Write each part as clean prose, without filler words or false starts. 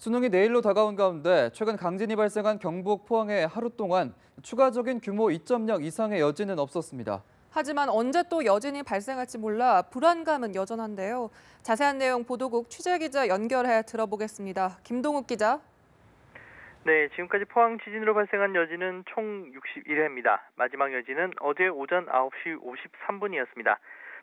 수능이 내일로 다가온 가운데 최근 강진이 발생한 경북 포항에 하루 동안 추가적인 규모 2.0 이상의 여진은 없었습니다. 하지만 언제 또 여진이 발생할지 몰라 불안감은 여전한데요. 자세한 내용 보도국 취재기자 연결해 들어보겠습니다. 김동욱 기자. 네, 지금까지 포항 지진으로 발생한 여진은 총 61회입니다. 마지막 여진은 어제 오전 9시 53분이었습니다.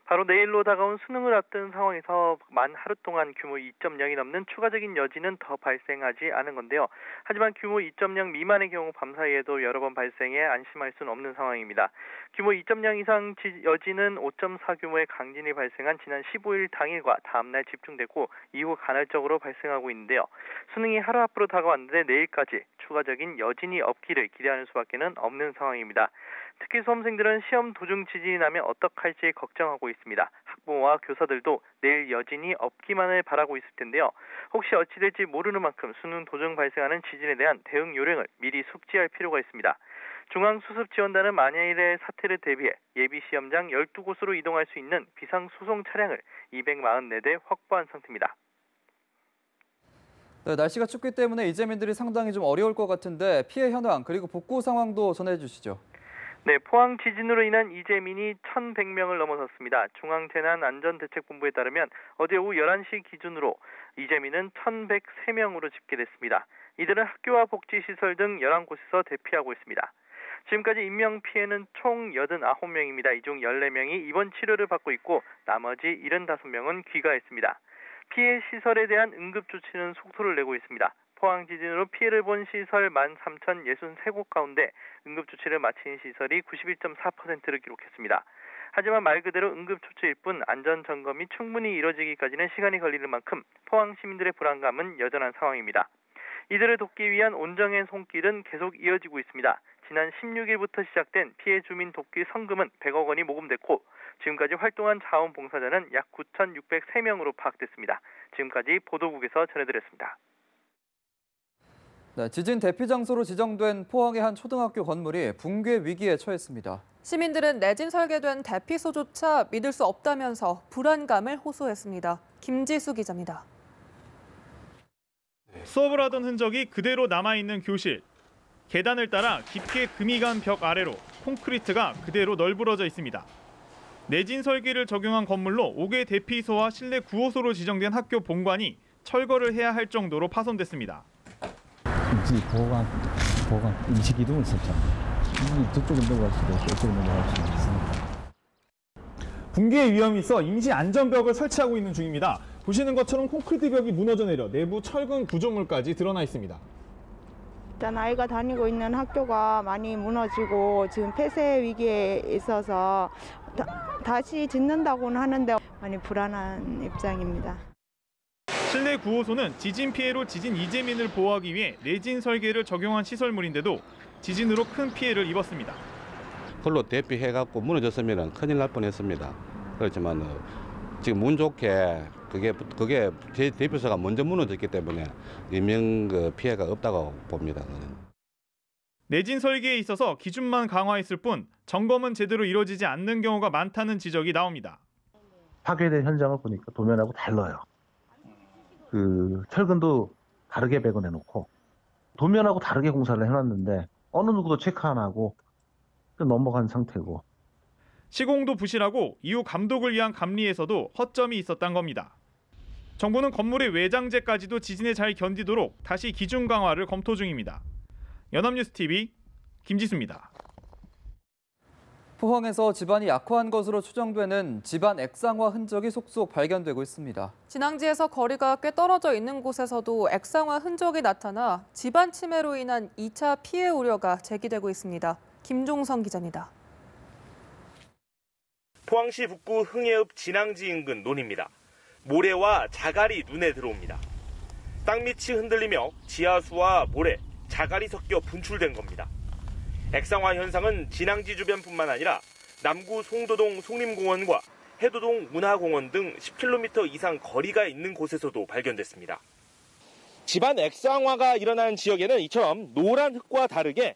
바로 내일로 다가온 수능을 앞둔 상황에서 만 하루 동안 규모 2.0이 넘는 추가적인 여진은 더 발생하지 않은 건데요. 하지만 규모 2.0 미만의 경우 밤사이에도 여러 번 발생해 안심할 수는 없는 상황입니다. 규모 2.0 이상 여진은 5.4 규모의 강진이 발생한 지난 15일 당일과 다음날 집중됐고 이후 간헐적으로 발생하고 있는데요. 수능이 하루 앞으로 다가왔는데 내일까지 추가적인 여진이 없기를 기대하는 수밖에 없는 상황입니다. 특히 수험생들은 시험 도중 지진이 나면 어떡할지 걱정하고 있습니다. 학부모와 교사들도 내일 여진이 없기만을 바라고 있을 텐데요. 혹시 어찌 될지 모르는 만큼 수능 도중 발생하는 지진에 대한 대응 요령을 미리 숙지할 필요가 있습니다. 중앙수습지원단은 만일의 사태를 대비해 예비시험장 12곳으로 이동할 수 있는 비상수송 차량을 244대 확보한 상태입니다. 네, 날씨가 춥기 때문에 이재민들이 상당히 좀 어려울 것 같은데 피해 현황 그리고 복구 상황도 전해주시죠. 네, 포항 지진으로 인한 이재민이 1,100명을 넘어섰습니다. 중앙재난안전대책본부에 따르면 어제 오후 11시 기준으로 이재민은 1,103명으로 집계됐습니다. 이들은 학교와 복지시설 등 11곳에서 대피하고 있습니다. 지금까지 인명피해는 총 89명입니다. 이 중 14명이 입원 치료를 받고 있고 나머지 75명은 귀가했습니다. 피해 시설에 대한 응급조치는 속도를 내고 있습니다. 포항 지진으로 피해를 본 시설 13,063곳 가운데 응급조치를 마친 시설이 91.4%를 기록했습니다. 하지만 말 그대로 응급조치일 뿐 안전점검이 충분히 이뤄지기까지는 시간이 걸리는 만큼 포항 시민들의 불안감은 여전한 상황입니다. 이들을 돕기 위한 온정의 손길은 계속 이어지고 있습니다. 지난 16일부터 시작된 피해 주민 돕기 성금은 100억 원이 모금됐고 지금까지 활동한 자원봉사자는 약 9,603명으로 파악됐습니다. 지금까지 보도국에서 전해드렸습니다. 네, 지진 대피 장소로 지정된 포항의 한 초등학교 건물이 붕괴 위기에 처했습니다. 시민들은 내진 설계된 대피소조차 믿을 수 없다면서 불안감을 호소했습니다. 김지수 기자입니다. 수업을 하던 흔적이 그대로 남아있는 교실. 계단을 따라 깊게 금이 간 벽 아래로 콘크리트가 그대로 널브러져 있습니다. 내진 설계를 적용한 건물로 5개 대피소와 실내 구호소로 지정된 학교 본관이 철거를 해야 할 정도로 파손됐습니다. 보호관 임시 기둥을 썼잖아요. 저쪽에 넘어갈 수도 있고 이쪽에 넘어갈 수도 있으니까. 붕괴의 위험이 있어 임시 안전벽을 설치하고 있는 중입니다. 보시는 것처럼 콘크리트 벽이 무너져 내려 내부 철근 구조물까지 드러나 있습니다. 일단 아이가 다니고 있는 학교가 많이 무너지고 지금 폐쇄 위기에 있어서 다시 짓는다고는 하는데 많이 불안한 입장입니다. 실내 구호소는 지진 피해로 지진 이재민을 보호하기 위해 내진 설계를 적용한 시설물인데도 지진으로 큰 피해를 입었습니다. 그걸로 대피해갖고 무너졌으면 큰일 날 뻔했습니다. 그렇지만 지금 운 좋게 그게 제 대피소가 먼저 무너졌기 때문에 인명 피해가 없다고 봅니다. 내진 설계에 있어서 기준만 강화했을 뿐 점검은 제대로 이루어지지 않는 경우가 많다는 지적이 나옵니다. 파괴된 현장을 보니까 도면하고 달라요. 철근도 다르게 배건해놓고 도면하고 다르게 공사를 해놨는데 어느 누구도 체크 안 하고 넘어간 상태고. 시공도 부실하고 이후 감독을 위한 감리에서도 허점이 있었던 겁니다. 정부는 건물의 외장재까지도 지진에 잘 견디도록 다시 기준 강화를 검토 중입니다. 연합뉴스TV 김지수입니다. 포항에서 집안이 약화한 것으로 추정되는 집안 액상화 흔적이 속속 발견되고 있습니다. 진앙지에서 거리가 꽤 떨어져 있는 곳에서도 액상화 흔적이 나타나 집안 침해로 인한 2차 피해 우려가 제기되고 있습니다. 김종성 기자입니다. 포항시 북부 흥해읍 진앙지 인근 논입니다. 모래와 자갈이 눈에 들어옵니다. 땅밑이 흔들리며 지하수와 모래, 자갈이 섞여 분출된 겁니다. 액상화 현상은 진앙지 주변뿐만 아니라 남구 송도동 송림공원과 해도동 문화공원 등 10km 이상 거리가 있는 곳에서도 발견됐습니다. 집안 액상화가 일어난 지역에는 이처럼 노란 흙과 다르게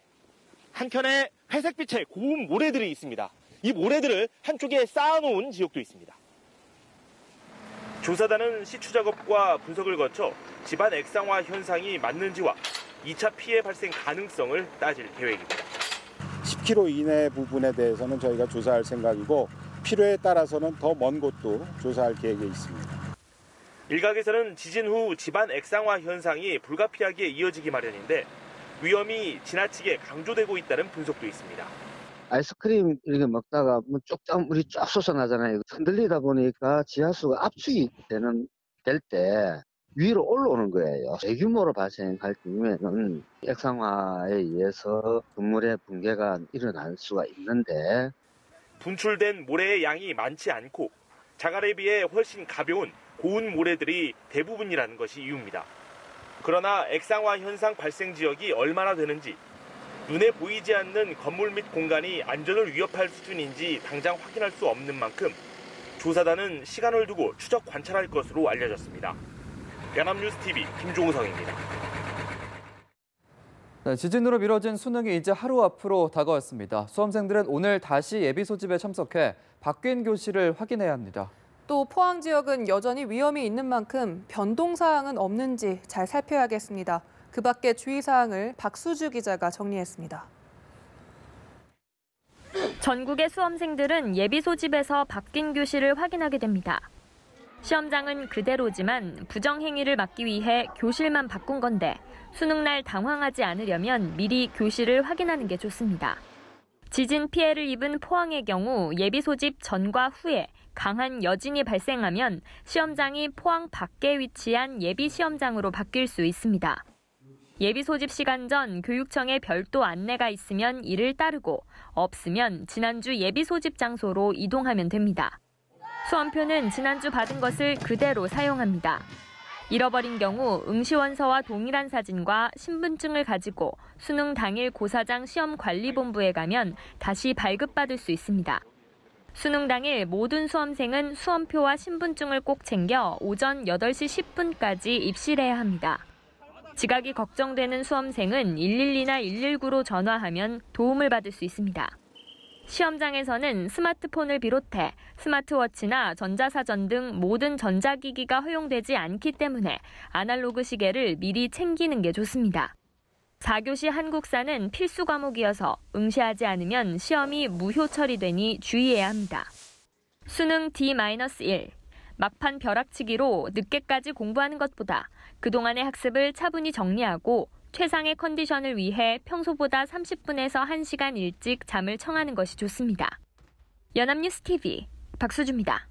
한켠에 회색빛의 고운 모래들이 있습니다. 이 모래들을 한쪽에 쌓아놓은 지역도 있습니다. 조사단은 시추 작업과 분석을 거쳐 집안 액상화 현상이 맞는지와 2차 피해 발생 가능성을 따질 계획입니다. 10km 이내 부분에 대해서는 저희가 조사할 생각이고 필요에 따라서는 더 먼 곳도 조사할 계획에 있습니다. 일각에서는 지진 후 집안 액상화 현상이 불가피하게 이어지기 마련인데 위험이 지나치게 강조되고 있다는 분석도 있습니다. 아이스크림 이렇게 먹다가 물이 쫙 솟아나잖아요. 흔들리다 보니까 지하수가 압축이 될 때 위로 올라오는 거예요. 대규모로 발생할 경우에는 액상화에 의해서 건물의 붕괴가 일어날 수가 있는데 분출된 모래의 양이 많지 않고 자갈에 비해 훨씬 가벼운 고운 모래들이 대부분이라는 것이 이유입니다. 그러나 액상화 현상 발생 지역이 얼마나 되는지 눈에 보이지 않는 건물 및 공간이 안전을 위협할 수준인지 당장 확인할 수 없는 만큼 조사단은 시간을 두고 추적 관찰할 것으로 알려졌습니다. 연합뉴스TV 김종성입니다. 네, 지진으로 미뤄진 수능이 이제 하루 앞으로 다가왔습니다. 수험생들은 오늘 다시 예비 소집에 참석해 바뀐 교실을 확인해야 합니다. 또 포항 지역은 여전히 위험이 있는 만큼 변동사항은 없는지 잘 살펴야겠습니다. 그 밖의 주의사항을 박수주 기자가 정리했습니다. 전국의 수험생들은 예비 소집에서 바뀐 교실을 확인하게 됩니다. 시험장은 그대로지만 부정행위를 막기 위해 교실만 바꾼 건데 수능날 당황하지 않으려면 미리 교실을 확인하는 게 좋습니다. 지진 피해를 입은 포항의 경우 예비 소집 전과 후에 강한 여진이 발생하면 시험장이 포항 밖에 위치한 예비 시험장으로 바뀔 수 있습니다. 예비 소집 시간 전 교육청에 별도 안내가 있으면 이를 따르고 없으면 지난주 예비 소집 장소로 이동하면 됩니다. 수험표는 지난주 받은 것을 그대로 사용합니다. 잃어버린 경우 응시원서와 동일한 사진과 신분증을 가지고 수능 당일 고사장 시험관리본부에 가면 다시 발급받을 수 있습니다. 수능 당일 모든 수험생은 수험표와 신분증을 꼭 챙겨 오전 8시 10분까지 입실해야 합니다. 지각이 걱정되는 수험생은 112나 119로 전화하면 도움을 받을 수 있습니다. 시험장에서는 스마트폰을 비롯해 스마트워치나 전자사전 등 모든 전자기기가 허용되지 않기 때문에 아날로그 시계를 미리 챙기는 게 좋습니다. 4교시 한국사는 필수 과목이어서 응시하지 않으면 시험이 무효 처리되니 주의해야 합니다. 수능 D-1. 막판 벼락치기로 늦게까지 공부하는 것보다 그동안의 학습을 차분히 정리하고 최상의 컨디션을 위해 평소보다 30분에서 1시간 일찍 잠을 청하는 것이 좋습니다. 연합뉴스TV 박수주입니다.